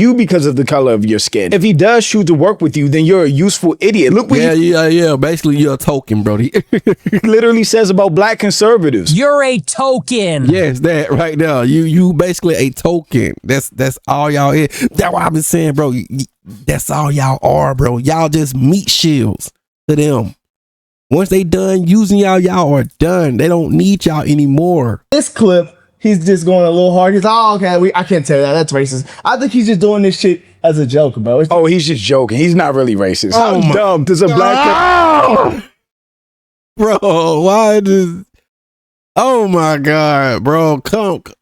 you because of the color of your skin. If he does choose to work with you, then you're a useful idiot. Look what yeah. Basically, you're a token, bro. he literally says about black conservatives. You're a token. Yes, that right now. You basically a token. That's all y'all is. That's what I've been saying, bro. That's all y'all are, bro. Y'all just meat shields to them. Once they done using y'all are done. They don't need y'all anymore. This clip, he's just going a little hard. He's like, oh, okay, I can't tell you that. That's racist. I think he's just doing this shit as a joke, bro. Oh, he's just joking. He's not really racist. Oh, How dumb does a black bro, why does... Oh, my God, bro.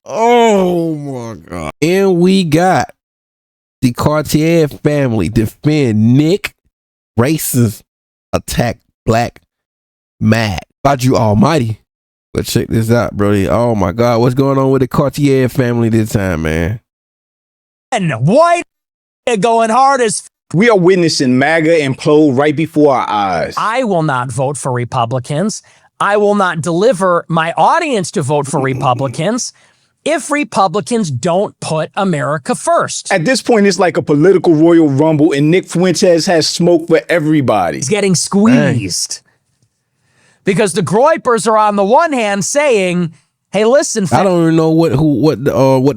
Oh, my God. And we got the Cartier family defend Nick racist attack black MAGA. About you almighty. But check this out, Brody. Oh my God, what's going on with the Cartier family this time, man? And white going hard as We are witnessing MAGA implode right before our eyes. I will not vote for Republicans. I will not deliver my audience to vote for Republicans if Republicans don't put America first. At this point, it's like a political Royal Rumble, and Nick Fuentes has smoke for everybody. He's getting squeezed. Because the Groypers are on the one hand saying, hey, listen, I don't even know what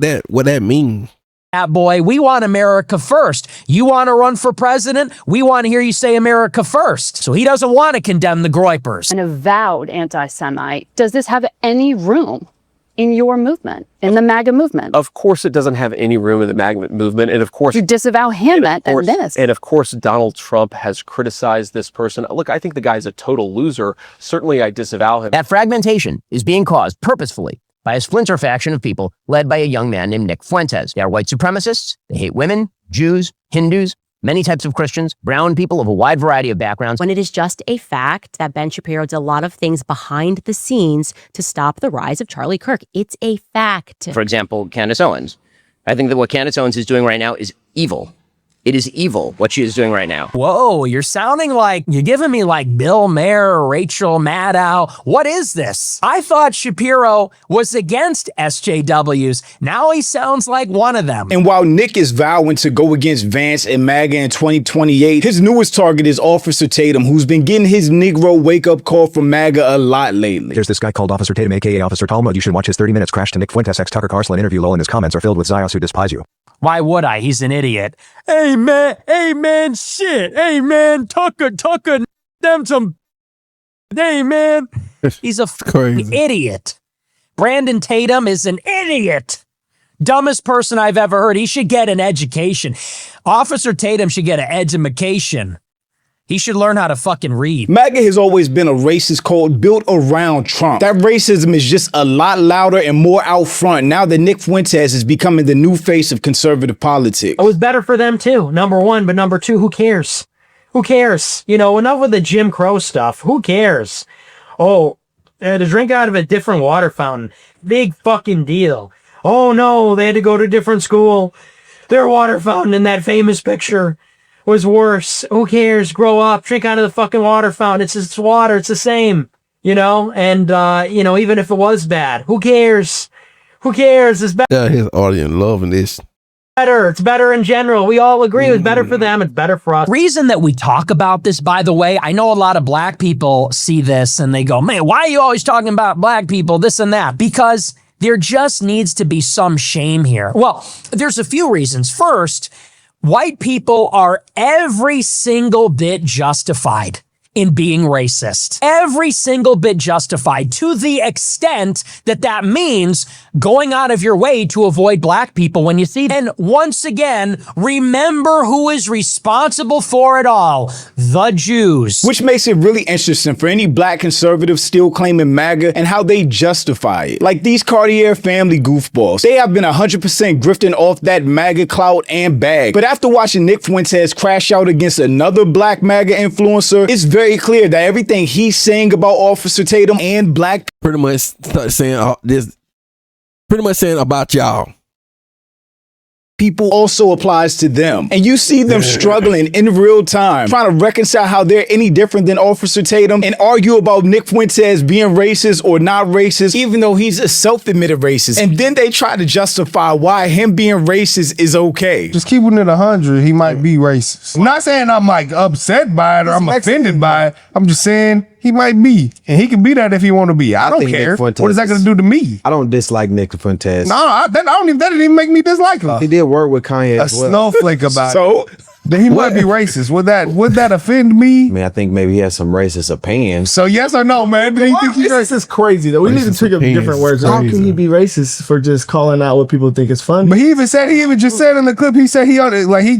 that means. fat boy, we want America first. You want to run for president? We want to hear you say America first. So he doesn't want to condemn the Groypers. An avowed anti-Semite. Does this have any room in your movement, in the MAGA movement? Of course it doesn't have any room in the MAGA movement. And of course... You disavow him and this. And of course, Donald Trump has criticized this person. Look, I think the guy's a total loser. Certainly, I disavow him. That fragmentation is being caused purposefully by a splinter faction of people led by a young man named Nick Fuentes. They are white supremacists. They hate women, Jews, Hindus, many types of Christians, brown people of a wide variety of backgrounds. When it is just a fact that Ben Shapiro did a lot of things behind the scenes to stop the rise of Charlie Kirk. It's a fact. For example, Candace Owens. I think that what Candace Owens is doing right now is evil. It is evil, what she is doing right now. Whoa, you're sounding like, you're giving me like Bill Maher, Rachel Maddow. What is this? I thought Shapiro was against SJWs. Now he sounds like one of them. And while Nick is vowing to go against Vance and MAGA in 2028, his newest target is Officer Tatum, who's been getting his Negro wake-up call from MAGA a lot lately. There's this guy called Officer Tatum, aka Officer Talmud. You should watch his 30 minutes crash to Nick Fuentes x Tucker Carlson interview. Lol, and his comments are filled with Zios who despise you. Why would I? He's an idiot. Amen, shit. Amen, Tucker, them some. Amen. He's a crazy idiot. Brandon Tatum is an idiot. Dumbest person I've ever heard. He should get an education. Officer Tatum should get an education. He should learn how to fucking read. MAGA has always been a racist cult built around Trump. That racism is just a lot louder and more out front now that Nick Fuentes is becoming the new face of conservative politics. It was better for them too, number one, but number two, who cares? Who cares? You know, enough with the Jim Crow stuff. Who cares? Oh, to drink out of a different water fountain. Big fucking deal. Oh no, they had to go to a different school. Their water fountain in that famous picture was worse. Who cares? Grow up, drink out of the fucking water fountain. It's water. It's the same, you know? And, you know, even if it was bad, who cares? Who cares? It's better. Yeah, his audience loving this. It's better in general. We all agree it's better for them. It's better for us. Reason that we talk about this, by the way, I know a lot of black people see this and they go, man, why are you always talking about black people, this and that? Because there just needs to be some shame here. Well, there's a few reasons. First, white people are every single bit justified in being racist. Every single bit justified, to the extent that that means going out of your way to avoid black people when you see them. And once again, remember who is responsible for it all: the Jews. Which makes it really interesting for any black conservatives still claiming MAGA and how they justify it. Like these Cartier family goofballs. They have been 100% grifting off that MAGA clout and bag. But after watching Nick Fuentes crash out against another black MAGA influencer, it's very clear that everything he's saying about Officer Tatum and black pretty much start saying this, pretty much saying about y'all. people also applies to them. And you see them struggling in real time, trying to reconcile how they're any different than Officer Tatum and argue about Nick Fuentes being racist or not racist, even though he's a self-admitted racist. And then they try to justify why him being racist is okay. Just keeping it 100, he might be racist. I'm not saying I'm like upset by it or I'm offended by it. I'm just saying he might be, and he can be that if he want to be. I don't care. What is that going to do to me? I don't dislike Nick Fuentes. No, that didn't even make me dislike him. He did work with Kanye A as well. snowflake about it. So Then he might be racist. Would that offend me? I mean, I think maybe he has some racist opinions. So yes or no, man? Do you think he's This is crazy though. We need to pick up different words. How can he be racist for just calling out what people think is funny? But he even just said in the clip, he said he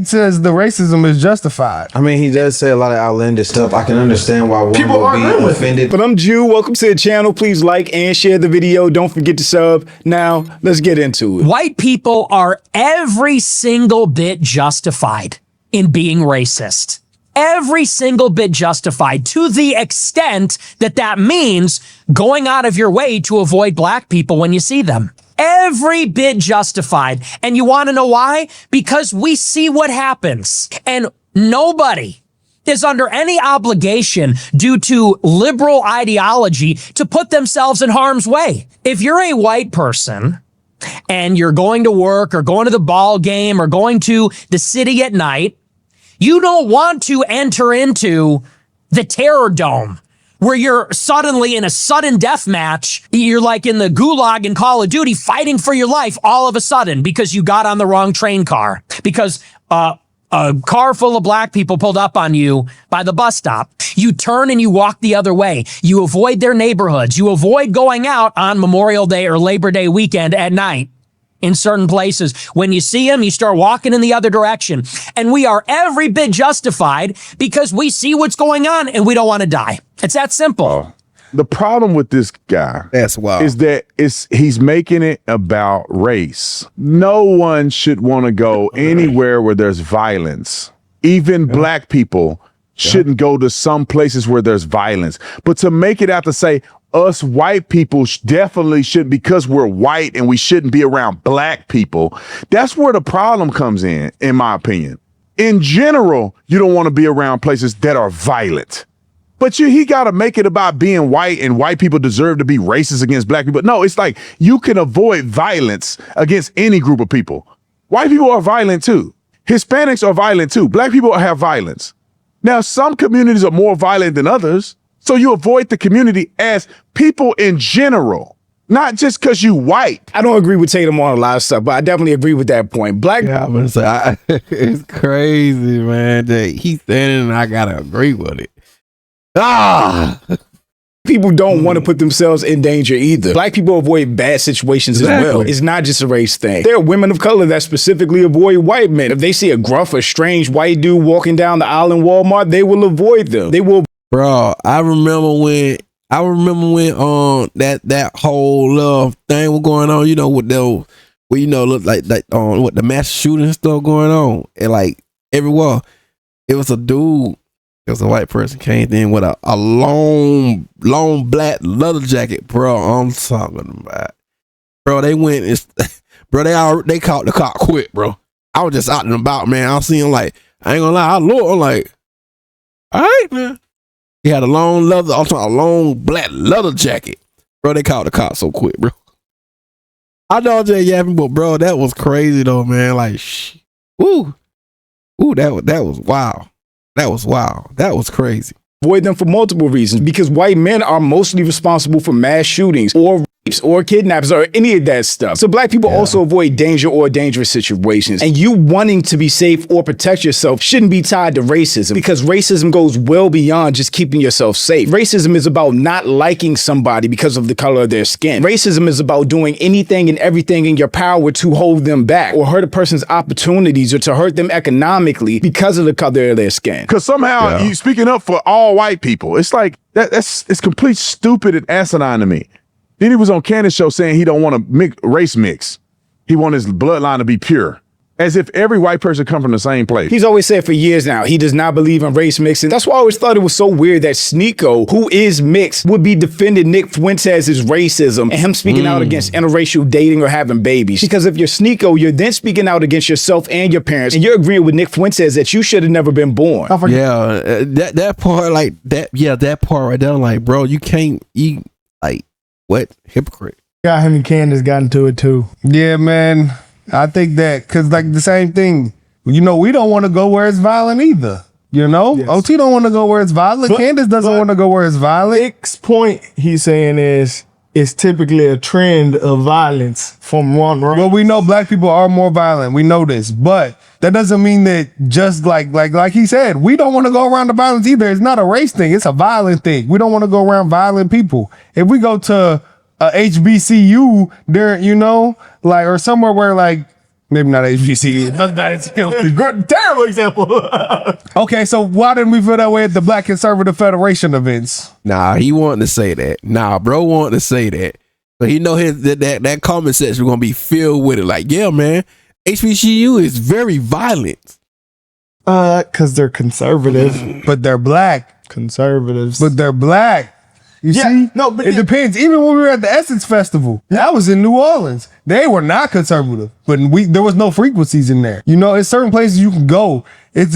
says the racism is justified. I mean, he does say a lot of outlandish stuff. I can understand why one People would be offended. But I'm Jew. Welcome to the channel. Please like and share the video. Don't forget to sub. Now, let's get into it. White people are every single bit justified in being racist. Every single bit justified, to the extent that that means going out of your way to avoid black people when you see them. Every bit justified. And you want to know why? Because we see what happens. And nobody is under any obligation due to liberal ideology to put themselves in harm's way. If you're a white person and you're going to work or going to the ball game or going to the city at night, you don't want to enter into the terror dome where you're suddenly in a sudden death match. You're like in the gulag in Call of Duty fighting for your life all of a sudden because you got on the wrong train car, because a car full of black people pulled up on you by the bus stop. You turn and you walk the other way. You avoid their neighborhoods. You avoid going out on Memorial Day or Labor Day weekend at night. In certain places, when you see them, you start walking in the other direction. And we are every bit justified because we see what's going on and we don't want to die. It's that simple. The problem with this guy is that he's making it about race. No one should want to go anywhere where there's violence. Even black people shouldn't go to some places where there's violence. But to make it out to say, us white people definitely shouldn't, because we're white and we shouldn't be around black people. That's where the problem comes in my opinion. In general, you don't want to be around places that are violent. But he got to make it about being white and white people deserve to be racist against black people. No, it's like you can avoid violence against any group of people. White people are violent too. Hispanics are violent too. Black people have violence. Now, some communities are more violent than others. So you avoid the community as people in general, not just because you white. I don't agree with Tatum on a lot of stuff, but I definitely agree with that point. Black. Yeah, I'm gonna say it's crazy, man. That he's saying, and I gotta agree with it. People don't want to put themselves in danger either. Black people avoid bad situations as well. It's not just a race thing. There are women of color that specifically avoid white men. If they see a gruff or strange white dude walking down the aisle in Walmart, they will avoid them. They will. Bro, I remember when that whole thing was going on, you know, with those, where, you know, look like what the mass shooting stuff going on, and like everywhere, it was a dude, it was a white person came in with a long black leather jacket, bro. I'm talking about, bro. They went, bro. They caught the cop quick, bro. I was just out and about, man. I seen him, like, I ain't gonna lie, I'm like, all right, man. He had a long black leather jacket. Bro, they caught the cops so quick, bro. I know I'm just yapping, but bro, that was crazy though, man. Like, ooh, that was wild. That was wild. That was crazy. Avoid them for multiple reasons, because white men are mostly responsible for mass shootings or rapes or kidnaps or any of that stuff. So black people also avoid danger or dangerous situations. And you wanting to be safe or protect yourself shouldn't be tied to racism, because racism goes well beyond just keeping yourself safe. Racism is about not liking somebody because of the color of their skin. Racism is about doing anything and everything in your power to hold them back or hurt a person's opportunities or to hurt them economically because of the color of their skin. Because somehow you speaking up for all white people. It's like it's complete stupid and asinine to me. Then he was on Cannon's show saying he don't want to race mix. He want his bloodline to be pure. as if every white person come from the same place. He's always said for years now, he does not believe in race mixing. That's why I always thought it was so weird that Sneeko, who is mixed, would be defending Nick Fuentes' racism and him speaking out against interracial dating or having babies. Because if you're Sneeko, you're then speaking out against yourself and your parents, and you're agreeing with Nick Fuentes that you should have never been born. Yeah, that part, like that. Yeah, that part right there. Like, bro, you can't eat. Like, what hypocrite? Yeah, him and Candace got into it too. Yeah, man. I think that because like the same thing, you know, we don't want to go where it's violent either. You know, yes. OT don't want to go where it's violent. Candace doesn't want to go where it's violent. Nick's point he's saying is it's typically a trend of violence from one race. Well, we know black people are more violent. We know this, but that doesn't mean that just like he said, we don't want to go around the violence either. It's not a race thing. It's a violent thing. We don't want to go around violent people. If we go to HBCU there, you know, like, or somewhere where like, maybe not HBCU. Terrible example. Okay, so why didn't we feel that way at the Black Conservative Federation events? Nah, he wanted to say that. Nah, bro wanted to say that. But he know that comment section gonna be filled with it. Like, yeah, man, HBCU is very violent. Cause they're conservative. But they're black. Conservatives. But they're black. You see? No, but it depends. Even when we were at the Essence Festival, that was in New Orleans. They were not conservative, but there was no frequencies in there. You know, it's certain places you can go. It's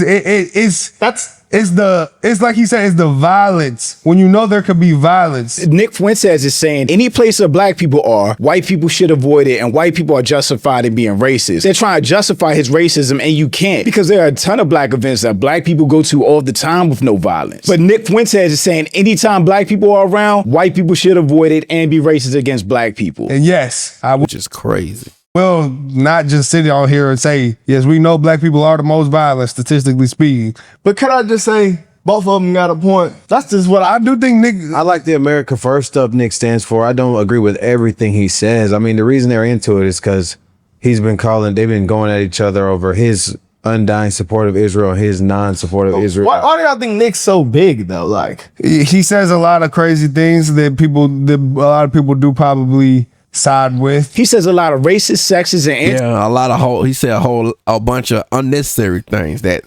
like he said, it's the violence. When you know there could be violence. Nick Fuentes is saying any place that black people are, white people should avoid it, and white people are justified in being racist. They're trying to justify his racism, and you can't, because there are a ton of black events that black people go to all the time with no violence. But Nick Fuentes is saying anytime black people are around, white people should avoid it and be racist against black people. And yes, which is crazy. Well, not just sit on here and say, yes, we know black people are the most violent, statistically speaking. But can I just say, both of them got a point. That's just what I do think Nick... I like the America First stuff Nick stands for. I don't agree with everything he says. I mean, the reason they're into it is because they've been going at each other over his undying support of Israel and his non-support of Israel. Why do y'all think Nick's so big, though? Like, he says a lot of crazy things that a lot of people do probably side with. He says a lot of racist, sexist, and a lot of he said a bunch of unnecessary things that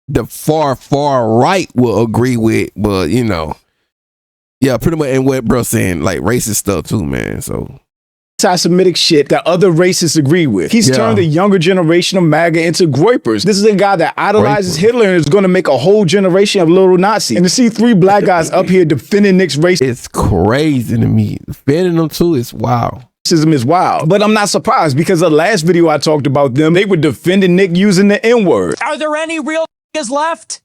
the far right will agree with, but you know, yeah, pretty much. And what bro saying, like racist stuff too, man. So anti-Semitic shit that other racists agree with. He's turned the younger generation of MAGA into groypers. This is a guy that idolizes Hitler and is going to make a whole generation of little Nazis. And to see three black guys up here defending Nick's race, it's crazy to me. Defending them too is wild. Racism is wild. But I'm not surprised, because the last video I talked about them, they were defending Nick using the N-word. Are there any real niggas left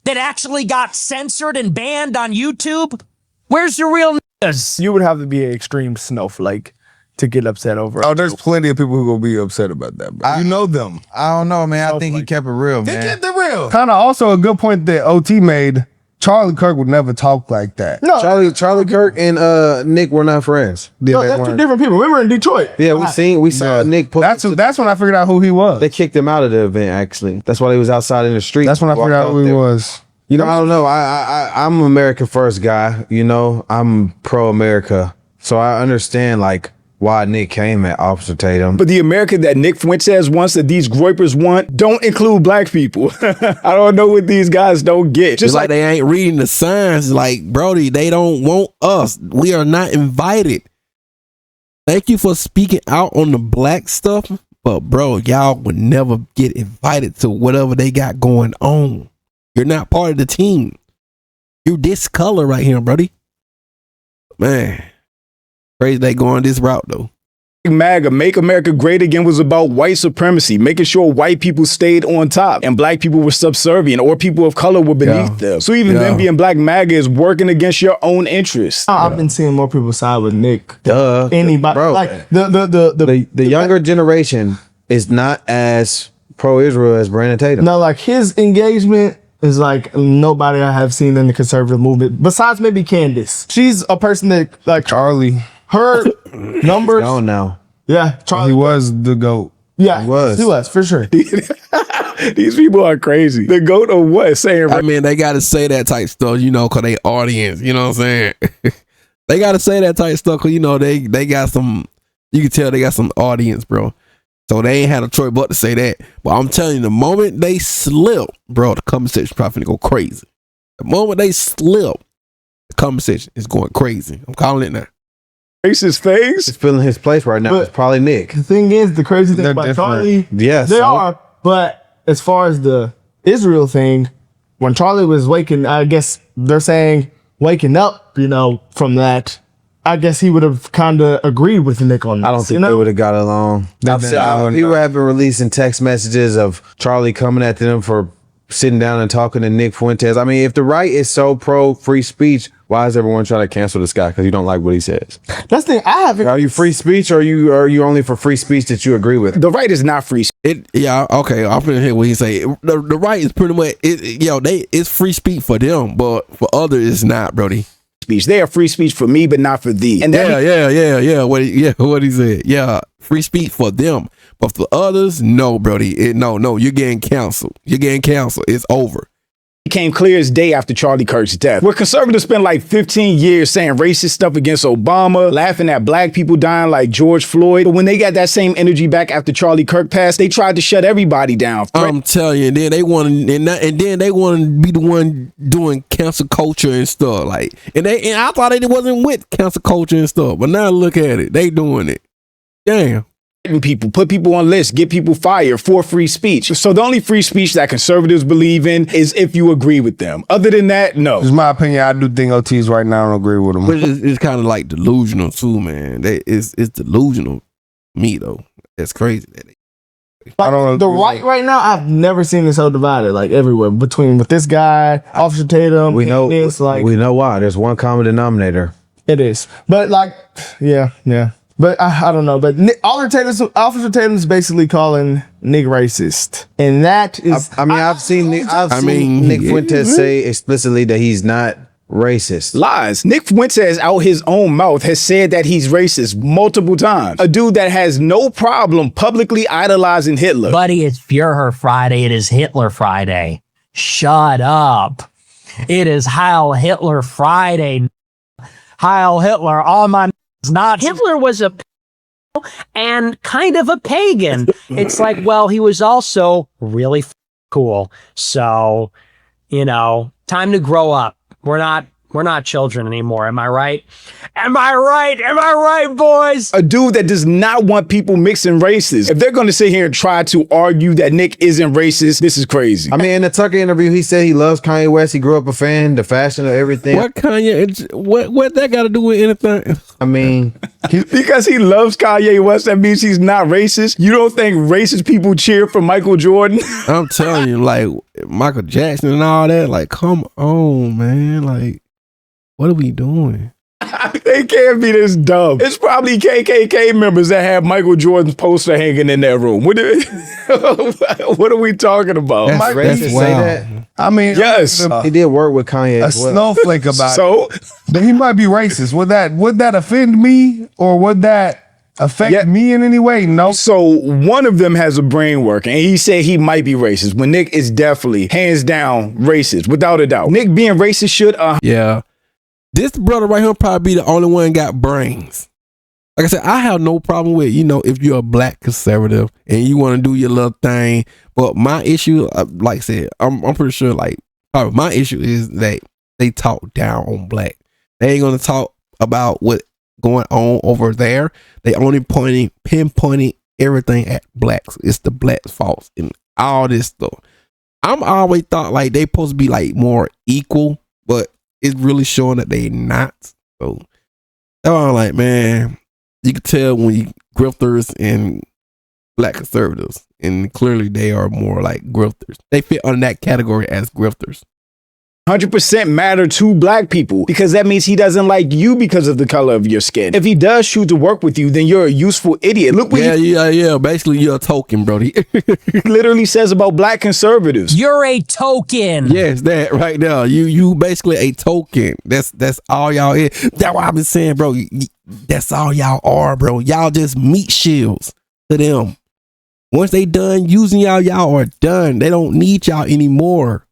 that actually got censored and banned on YouTube? Where's the real niggas? You would have to be an extreme snowflake to get upset over it. Oh, there's plenty of people who gonna be upset about that, bro. You know them. I don't know, man. I think he kept it real, man. They kept it real. Kind of also a good point that OT made. Charlie Kirk would never talk like that. No, Charlie Kirk and Nick were not friends. No, that's two different people. Remember in Detroit? Yeah, we saw Nick. That's when I figured out who he was. They kicked him out of the event. Actually, that's why he was outside in the street. That's when I figured out who he was. You know, I don't know. I'm an America First guy. You know, I'm pro America, so I understand like why Nick came at Officer Tatum. But the America that Nick Fuentes wants, that these groypers want, don't include black people. I don't know what these guys don't get. Just like they ain't reading the signs. Like, Brody, they don't want us. We are not invited. Thank you for speaking out on the black stuff, but bro, y'all would never get invited to whatever they got going on. You're not part of the team. You this color right here, Brody. Man. Crazy they going this route though. MAGA, Make America Great Again, was about white supremacy, making sure white people stayed on top and black people were subservient, or people of color were beneath them. So even them being black MAGA is working against your own interests. I've been seeing more people side with Nick. Anybody, bro, like the younger generation is not as pro-Israel as Brandon Tatum. No, like his engagement is like nobody I have seen in the conservative movement besides maybe Candace. She's a person that like Charlie. Her numbers gone now. Yeah, Charlie. He was the GOAT. Yeah, he was for sure. These people are crazy. The GOAT or what? Saying I mean, they got to say that type stuff, you know, because they audience, you know what I'm saying? They got to say that type stuff because, you know, they got some, you can tell they got some audience, bro. So they ain't had a choice but to say that. But I'm telling you, the moment they slip, bro, the comment section probably go crazy. The moment they slip, the comment section is going crazy. I'm calling it now. Racist things. He's feeling his place right now. But it's probably Nick. The thing is, the crazy thing They're about different. Charlie, Yes, they are. But as far as the Israel thing, when Charlie was waking, I guess they're saying waking up, from that. I guess he would have kind of agreed with Nick on this. I don't think they would have got along. People have been releasing text messages of Charlie coming at them for sitting down and talking to Nick Fuentes. I mean, if the right is so pro free speech, why is everyone trying to cancel this guy because you don't like what he says? That's the thing. I haven't. Are you free speech, or are you only for free speech that you agree with? The right is not free speech. Okay. I'm finna hear what he say. The right is pretty much it's free speech for them, but for others it's not, Brody. Speech. They are free speech for me, but not for thee. And What he said. Yeah, free speech for them, but for others, no, Brody. No. You're getting canceled. It's over. Became clear as day after Charlie Kirk's death, where conservatives spent like 15 years saying racist stuff against Obama, laughing at black people dying like George Floyd. But when they got that same energy back after Charlie Kirk passed, they tried to shut everybody down. I'm telling you, and then they want to be the one doing cancel culture and stuff. And I thought they wasn't with cancel culture and stuff, but now look at it, they doing it. Damn. People, put people on lists, get people fired for free speech. So the only free speech that conservatives believe in is if you agree with them. Other than that, no. It's my opinion. I do think OTs right now don't agree with them. But it's kind of like delusional too, man. It's delusional. Me though, that's crazy. I don't know. The right now, I've never seen it so divided, like everywhere with this guy, Officer Tatum. We know why. There's one common denominator. It is, but yeah. But I don't know. But Officer Tatum's basically calling Nick racist, and that is. I've seen Nick Fuentes say explicitly that he's not racist. Lies. Nick Fuentes out his own mouth has said that he's racist multiple times. A dude that has no problem publicly idolizing Hitler. Buddy, it's Führer Friday. It is Hitler Friday. Shut up. It is Heil Hitler Friday. Heil Hitler. All my not. Hitler was a and kind of a pagan. It's like, well, he was also really cool. So, time to grow up. We're not children anymore. Am I right? Am I right, boys? A dude that does not want people mixing races. If they're going to sit here and try to argue that Nick isn't racist, this is crazy. I mean, in the Tucker interview, he said he loves Kanye West. He grew up a fan, the fashion of everything. What Kanye? What that got to do with anything? I mean, because he loves Kanye West, that means he's not racist. You don't think racist people cheer for Michael Jordan? I'm telling you, like Michael Jackson and all that. Like, come on, man. Like, what are we doing? They can't be this dumb. It's probably KKK members that have Michael Jordan's poster hanging in their room. What are we talking about? That's racist. Say that. I mean, yes, he did work with Kanye. A snowflake about it. So he might be racist. Would that offend me, or would that affect me in any way? No. So one of them has a brain working, and he said he might be racist. When Nick is definitely hands down racist, without a doubt. Nick being racist should. Yeah. This brother right here probably be the only one got brains. Like I said, I have no problem with, if you're a black conservative and you want to do your little thing. But my issue, like I said, I'm pretty sure probably my issue is that they talk down on black. They ain't going to talk about what going on over there. They only pinpointing everything at blacks. It's the blacks' fault and all this stuff. I'm always thought like they supposed to be like more equal, but it's really showing that they not. So I'm like, man, you can tell when you grifters and black conservatives, and clearly they are more like grifters. They fit under that category as grifters. 100% matter to black people, because that means he doesn't like you because of the color of your skin. If he does choose to work with you, then you're a useful idiot. Look what yeah. Basically, you're a token, Brody. He literally says about black conservatives. You're a token. Yes, that right now. You basically a token. That's all y'all is. That's what I've been saying, bro. That's all y'all are, bro. Y'all just meat shields to them. Once they done using y'all are done. They don't need y'all anymore.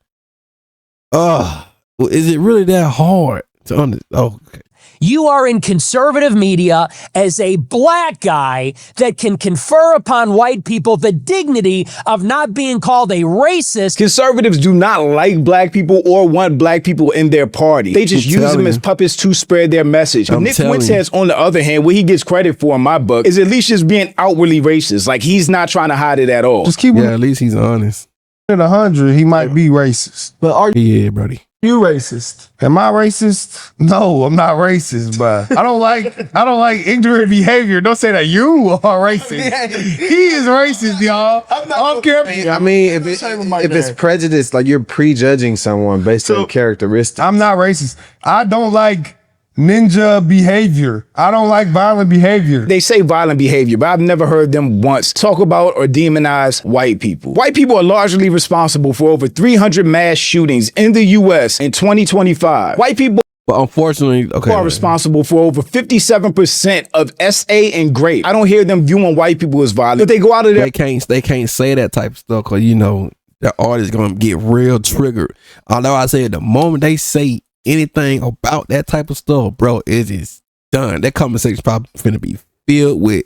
Is it really that hard to understand? Oh, okay. You are in conservative media as a black guy that can confer upon white people the dignity of not being called a racist. Conservatives do not like black people or want black people in their party. They just use them as puppets to spread their message. Nick Fuentes, on the other hand, what he gets credit for in my book is at least just being outwardly racist. Like, he's not trying to hide it at all. Just keep at least he's honest. At 100, he might be racist. But are Yeah, buddy. you racist? Am I racist? No, I'm not racist, but I don't like ignorant behavior. Don't say that you are racist. He is racist, y'all. I don't care. I mean, if it's prejudice, like you're prejudging someone based on characteristics. I'm not racist. I don't like ninja behavior. I don't like violent behavior. They say violent behavior, but I've never heard them once talk about or demonize white people. White people are largely responsible for over 300 mass shootings in the U.S. in 2025. White people But unfortunately, are responsible for over 57% of SA and grape. I don't hear them viewing white people as violent. But they go out of their they can't say that type of stuff because, you know, the artist gonna get real triggered. Although I said the moment they say anything about that type of stuff, bro, it is done. That conversation probably finna be filled with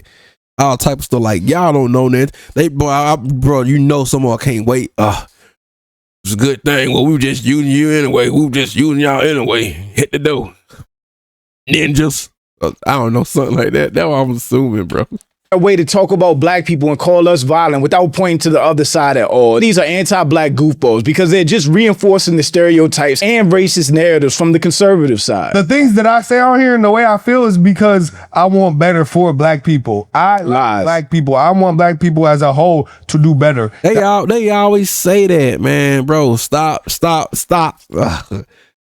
all type of stuff. Like, y'all don't know that. Bro, you know someone can't wait. It's a good thing. Well, we were just using you anyway. We were just using y'all anyway. Hit the door. Ninjas. I don't know, something like that. That's what I'm assuming, bro. A way to talk about black people and call us violent without pointing to the other side at all. These are anti-black goofballs because they're just reinforcing the stereotypes and racist narratives from the conservative side. The things that I say on here and the way I feel is because I want better for black people. I like black people. I want black people as a whole to do better. They always say that, man, bro. Stop. Ugh.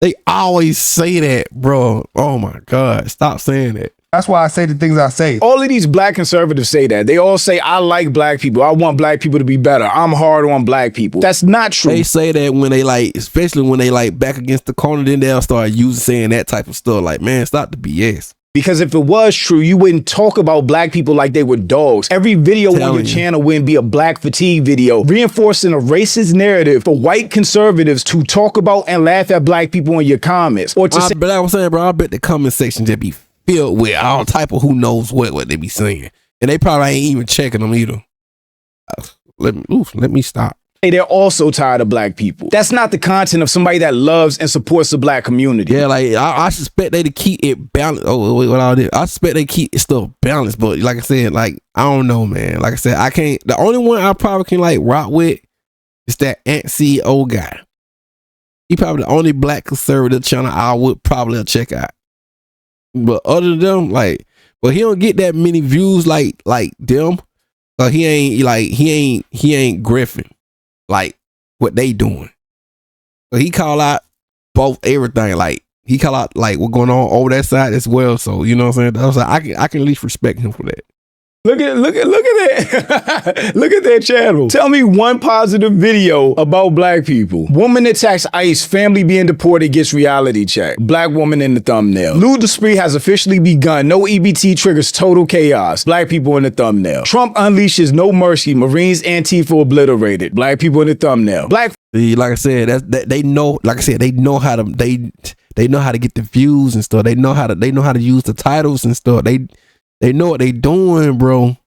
They always say that, bro. Oh my God. Stop saying that. That's why I say the things I say. All of these black conservatives say that. They all say, I like black people. I want black people to be better. I'm hard on black people. That's not true. They say that when they especially when they back against the corner, then they'll start saying that type of stuff. Like, man, stop the BS. Because if it was true, you wouldn't talk about black people like they were dogs. Every video on your channel wouldn't be a black fatigue video, reinforcing a racist narrative for white conservatives to talk about and laugh at black people in your comments. Or to but I was saying, bro, I bet the comment section just be filled with all type of who knows what they be saying. And they probably ain't even checking them either. Let me stop. They're also tired of black people. That's not the content of somebody that loves and supports the black community. Yeah, like I suspect they to keep it balanced. Oh, wait, what all this? I suspect they keep it still balanced, but like I said, like I don't know, man. Like I said, I can't. The only one I probably can rock with is that Ant CEO guy. He probably the only black conservative channel I would probably check out. But other than them, but he don't get that many views like them. He ain't Griffin. Like what they doing. So he call out both everything. Like he call out what's going on over that side as well. So you know what I'm saying? I was like, I can at least respect him for that. Look at that. Look at that channel. Tell me one positive video about black people. Woman attacks ICE, family being deported gets reality check. Black woman in the thumbnail. Loot spree has officially begun. No EBT triggers total chaos. Black people in the thumbnail. Trump unleashes no mercy. Marines Antifa obliterated. Black people in the thumbnail. Like I said, they know. Like I said, they know how to they know how to get the views and stuff. They know how to use the titles and stuff. They know what they doing, bro.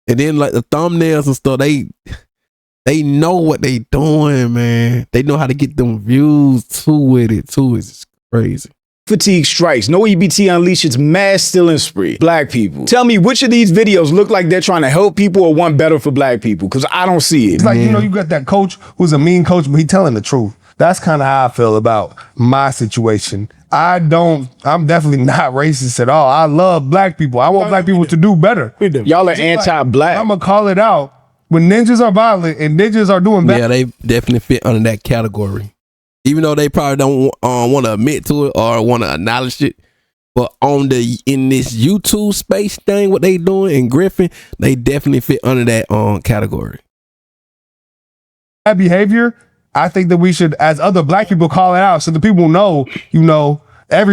And then the thumbnails and stuff, they know what they doing, man. They know how to get them views too with it too. It's crazy. Fatigue strikes. No EBT unleashes mass stealing spree. Black people. Tell me which of these videos look like they're trying to help people or want better for black people, because I don't see it. It's like, you got that coach who's a mean coach, but he telling the truth. That's kind of how I feel about my situation. I'm definitely not racist at all. I love black people. I want black people to do better. Y'all are anti-black. I'm going to call it out. When ninjas are violent and ninjas are doing bad. Yeah, they definitely fit under that category. Even though they probably don't want to admit to it or want to acknowledge it. But in this YouTube space thing, what they doing in Griffin, they definitely fit under that category. That behavior, I think that we should, as other black people, call it out so the people know,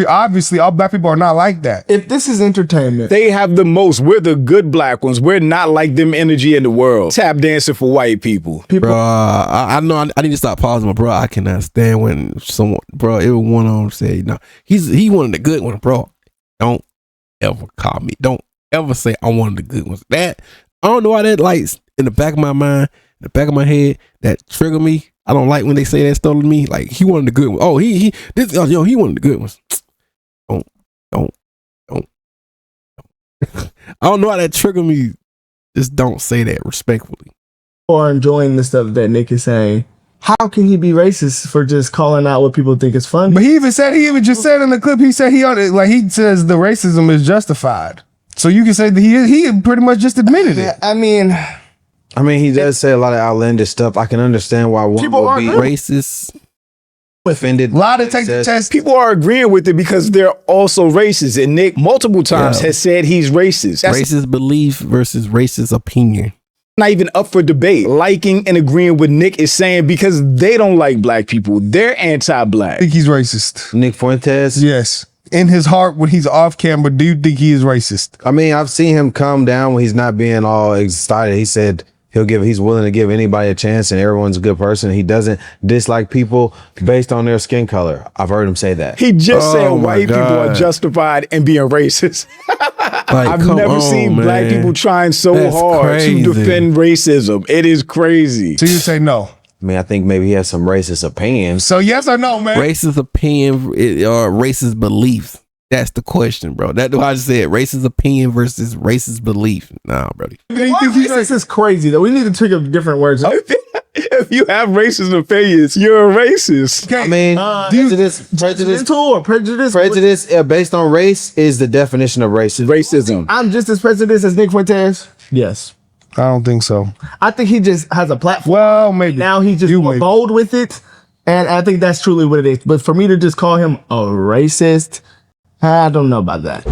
obviously all black people are not like that. If this is entertainment, they have the most. We're the good black ones. We're not like them energy in the world. Tap dancing for white people. Bro, I know I need to stop pausing, but bro, I cannot stand when someone, bro, it was one on say, no, he one of the good ones, bro. Don't ever call me. Don't ever say I'm one of the good ones. That I don't know why that lights in the back of my mind, in the back of my head, that trigger me. I don't like when they say that stuff to me. Like he one of the good ones. Oh, he one of the good ones. Don't. I don't know how that trigger me. Just don't say that respectfully. Or enjoying the stuff that Nick is saying. How can he be racist for just calling out what people think is funny? But he even just said in the clip, he said he says the racism is justified. So you can say that he pretty much just admitted it. I mean, he does say a lot of outlandish stuff. I can understand why one People would are be racist, offended. A lot of take the test. People are agreeing with it because they're also racist. And Nick multiple times has said he's racist. That's racist belief versus racist opinion. not even up for debate. Liking and agreeing with Nick is saying because they don't like black people. They're anti-black. I think he's racist. Nick Fuentes? Yes. In his heart, when he's off camera, do you think he is racist? I mean, I've seen him calm down when he's not being all excited. He said he's willing to give anybody a chance and everyone's a good person. He doesn't dislike people based on their skin color. I've heard him say that. He just said white people are justified in being racist. I've never seen black people trying so hard to defend racism. It is crazy. So you say no? I mean, I think maybe he has some racist opinions. So yes or no, man? Racist opinion or racist belief? That's the question, bro. That's what I just said. Racist opinion versus racist belief. Nah, brother. This is crazy though. We need to think of different words. If you have racist opinions, you're a racist. Okay. I mean, prejudice based on race is the definition of racism. I'm just as prejudiced as Nick Fuentes. Yes. I don't think so. I think he just has a platform. Well, maybe. Now he's just more bold with it. And I think that's truly what it is. But for me to just call him a racist, I don't know about that.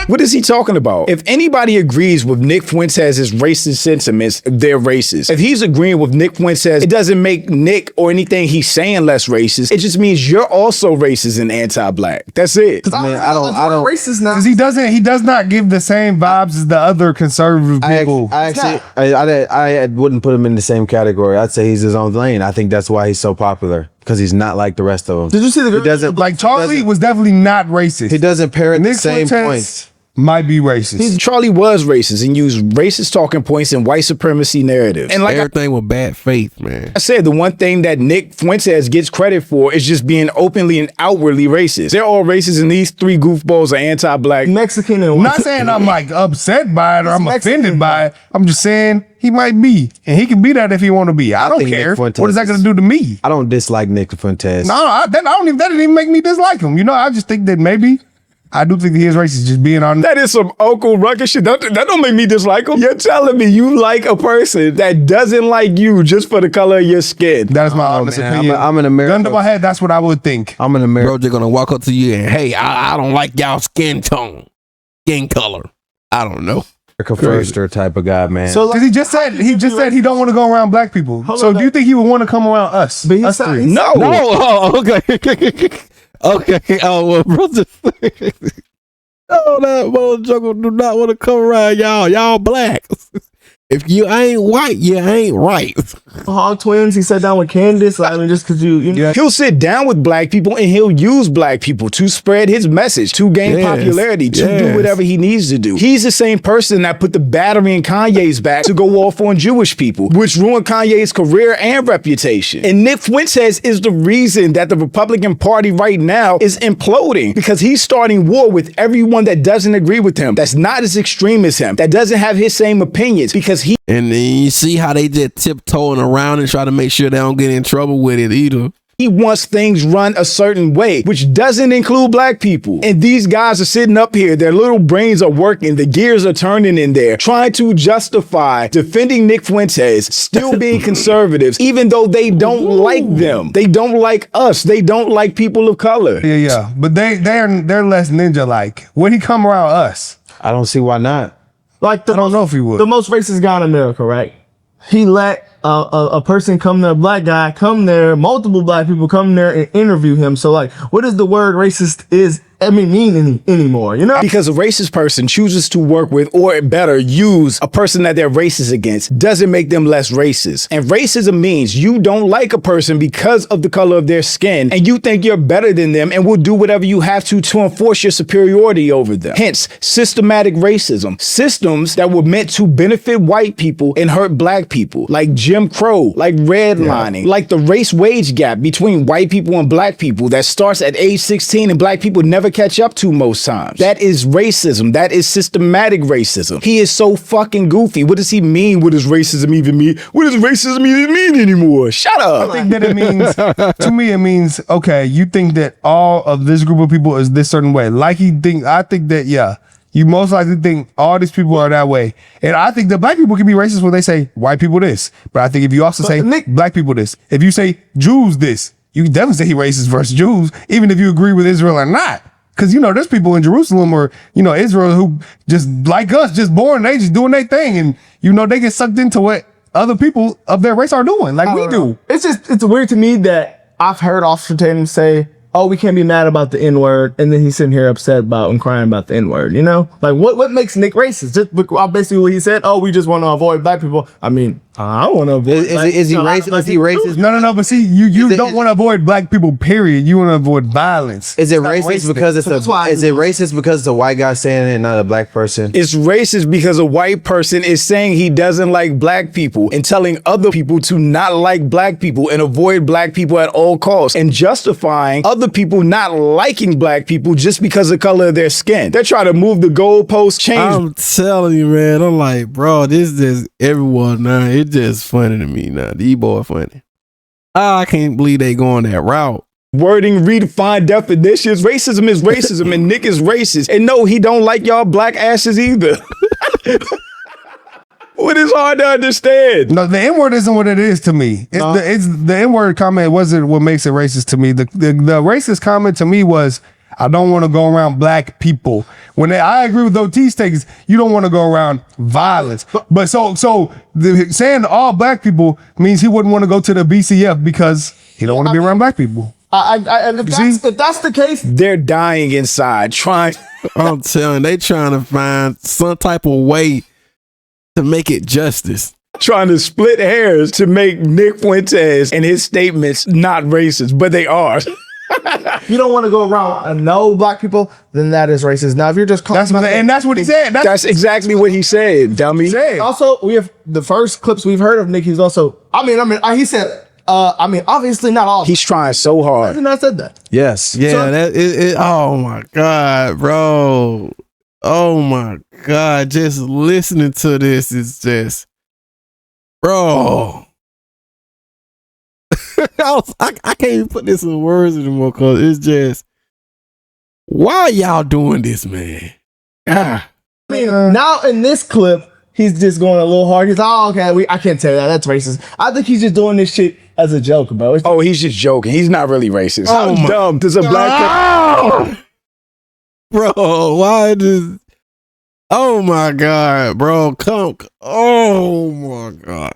What is he talking about? If anybody agrees with Nick Fuentes' racist sentiments, they're racist. If he's agreeing with Nick Fuentes, it doesn't make Nick or anything he's saying less racist. It just means you're also racist and anti-black. That's it. I mean, I don't racist now. Because he does not give the same vibes as the other conservative people. I wouldn't put him in the same category. I'd say he's his own lane. I think that's why he's so popular. Because he's not like the rest of them. Did you see He doesn't like Charlie was definitely not racist. He doesn't parrot the same Fuentes points. Might be racist. Charlie was racist and used racist talking points and white supremacy narratives. And like everything with bad faith, man. I said, the one thing that Nick Fuentes gets credit for is just being openly and outwardly racist. They're all racist, and these three goofballs are anti-black. Mexican and I'm not saying I'm like upset by it or I'm offended by it. I'm just saying he might be, and he can be that if he want to be. I don't care. What is that going to do to me? I don't dislike Nick Fuentes. No, that didn't even make me dislike him. You know, I just think that maybe. I do think he is racist, just being on. That is some Uncle Ruckus shit. That don't make me dislike him. You're telling me you like a person that doesn't like you just for the color of your skin. That is my honest opinion. I'm an American. Gun to my head, that's what I would think. I'm an American. Bro, they're going to walk up to you and, hey, I don't like y'all skin tone, skin color. I don't know. America firster type of guy, man. So, because he just said he don't want to go around black people. So do you think he would want to come around us? Us three? No. Oh, okay. Okay. Oh, well, brother. Oh, that motherfucker do not want to come around y'all. Y'all black. If you ain't white, you ain't right. Hog Twins, he sat down with Candace. I mean, just because you know. He'll sit down with black people and he'll use black people to spread his message, to gain popularity, to do whatever he needs to do. He's the same person that put the battery in Kanye's back to go off on Jewish people, which ruined Kanye's career and reputation. And Nick Fuentes is the reason that the Republican Party right now is imploding, because he's starting war with everyone that doesn't agree with him, that's not as extreme as him, that doesn't have his same opinions, because and then you see how they just tiptoeing around and try to make sure they don't get in trouble with it either. He wants things run a certain way, which doesn't include black people. And these guys are sitting up here, their little brains are working, the gears are turning in there, trying to justify defending Nick Fuentes, still being conservatives, even though they don't like them. They don't like us. They don't like people of color. Yeah. But they're less ninja-like. Would he come around us? I don't see why not. Like I don't know if he would. The most racist guy in America, right? He let a person come there, a black guy come there, multiple black people come there and interview him. So like, what is the word racist is mean anymore, you know? Because a racist person chooses to work with, or better, use a person that they're racist against doesn't make them less racist. And racism means you don't like a person because of the color of their skin, and you think you're better than them and will do whatever you have to enforce your superiority over them. Hence, systematic racism. Systems that were meant to benefit white people and hurt black people, like Jim Crow, like redlining, like the race wage gap between white people and black people that starts at age 16 and black people never catch up to most times. That is racism. That is systematic racism. He is so fucking goofy. What does he mean? What does racism even mean? What does racism even mean anymore? Shut up. I think that it means, to me, it means, okay, you think that all of this group of people is this certain way. I think that, yeah, you most likely think all these people are that way. And I think that black people can be racist when they say white people this. But I think if you also say black people this, if you say Jews this, you can definitely say he racist versus Jews, even if you agree with Israel or not. Because, there's people in Jerusalem or, Israel who just like us, just born, they just doing their thing. And, they get sucked into what other people of their race are doing, like we do. It's weird to me that I've heard Officer Tatum say, oh, we can't be mad about the N-word, and then he's sitting here upset about and crying about the N-word, Like, what makes Nick racist? Just basically what he said, oh, we just want to avoid black people. I mean, I don't want to avoid Is he racist? Is he racist? No, but see, you don't want to avoid black people, period. You want to avoid violence. Is it racist because it's racist because it's a white guy saying it and not a black person? It's racist because a white person is saying he doesn't like black people and telling other people to not like black people and avoid black people at all costs and justifying other people not liking black people just because of the color of their skin. They're trying to move the goalposts, change. I'm telling you, man. I'm like, bro, this is everyone now. It's just funny to me now. These boys funny. I can't believe they going that route. Wording, redefine definitions. Racism is racism and Nick is racist. And no, he don't like y'all black asses either. What is hard to understand? No, the N-word isn't what it is to me. The N-word comment wasn't what makes it racist to me. The racist comment to me was, I don't want to go around black people. I agree with those T-stakes, you don't want to go around violence. But saying all black people means he wouldn't want to go to the BCF because he don't want to be around black people. If that's the case, they're dying inside trying. I'm telling, they trying to find some type of way to make it justice. Trying to split hairs to make Nick Fuentes and his statements not racist, but they are. If you don't want to go around and know black people, then that is racist. Now, if you're just that's what he said. That's exactly what he said, dummy. Also, we have the first clips we've heard of Nick. He's also, he said, obviously not all. He's trying so hard. Hasn't I said that? Yes. Yeah. Oh my God, bro. Oh my God. Just listening to this is just, bro. I can't even put this in words anymore because it's just, why y'all doing this, man? Now in this clip, he's just going a little hard. He's like, oh, okay, I can't tell you that. That's racist. I think he's just doing this shit as a joke, bro. He's just joking. He's not really racist. How dumb does a black bro, why does... Oh my God, bro. Oh my God.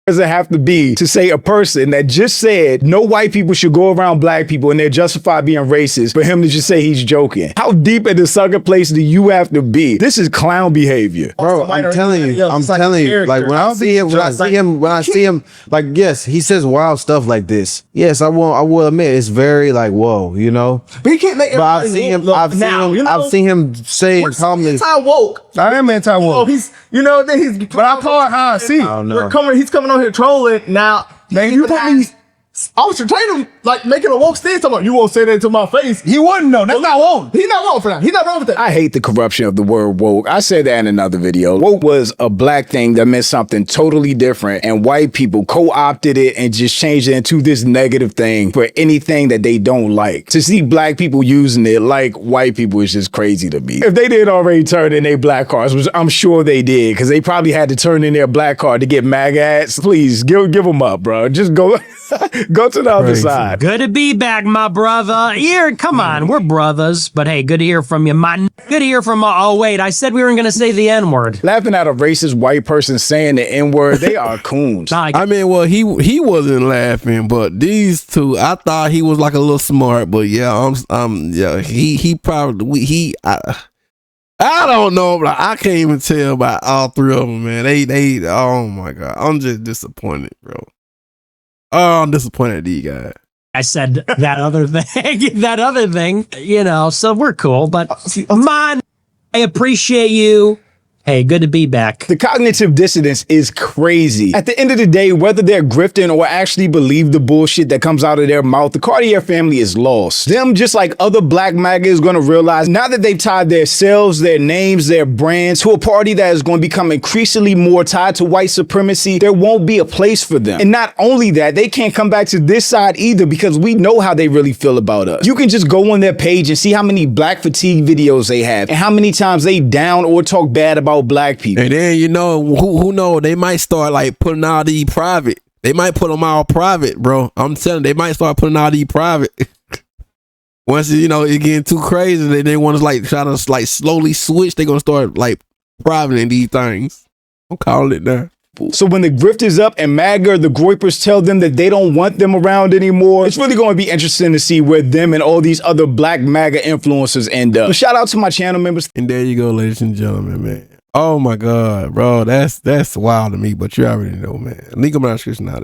does it have to be to say a person that just said no white people should go around black people and they're justified being racist for him to just say he's joking? How deep in the sucker place do you have to be? This is clown behavior. Bro, I'm telling you, like when I see him, like, yes, he says wild stuff like this. Yes, I will admit it's very like, whoa, you know. But he can't make it. I've seen him say calmly. Anti-woke. I am anti-woke. He's, but I call it how I see. I don't know. He's coming on here trolling now. Man, you put me. Officer Tatum, like, making a woke stance. I'm like, you won't say that to my face. He wouldn't know. That's not woke. He's not woke for that. He's not wrong with that. I hate the corruption of the word woke. I said that in another video. Woke was a black thing that meant something totally different, and white people co-opted it and just changed it into this negative thing for anything that they don't like. To see black people using it like white people is just crazy to me. If they didn't already turn in their black cards, which I'm sure they did, because they probably had to turn in their black card to get MAGA ads, please give them up, bro. Just go to the other side. Good to be back, my brother. Here, come on, we're brothers. But hey, good to hear from you, man. Good to hear from. Oh wait, I said we weren't gonna say the N-word. Laughing at a racist white person saying the N-word, they are coons. I mean, well, he wasn't laughing, but these two, I thought he was like a little smart, but yeah, he probably I don't know, but I can't even tell about all three of them, man. They oh my god, I'm just disappointed, bro. Oh, I'm disappointed in these guys. I said that other thing, you know, so we're cool, but man, I appreciate you. Hey, good to be back. The cognitive dissonance is crazy. At the end of the day, whether they're grifting or actually believe the bullshit that comes out of their mouth, the Cartier family is lost. Them, just like other black MAGA, is going to realize now that they've tied their selves, their names, their brands to a party that is going to become increasingly more tied to white supremacy, there won't be a place for them. And not only that, they can't come back to this side either because we know how they really feel about us. You can just go on their page and see how many black fatigue videos they have and how many times they down or talk bad about black people. And then, you know, who know, they might start like putting all these private. They might put them all private, bro. I'm telling you, they might start putting all these private. Once, you know, it getting too crazy, they want to like try to like slowly switch. They're going to start like private in these things. I'm calling it now. So when the grift is up and MAGA or the Groypers tell them that they don't want them around anymore, it's really going to be interesting to see where them and all these other black MAGA influencers end up. So shout out to my channel members. And there you go, ladies and gentlemen, man. Oh my God, bro. That's wild to me, but you already know, man. Link in my description now.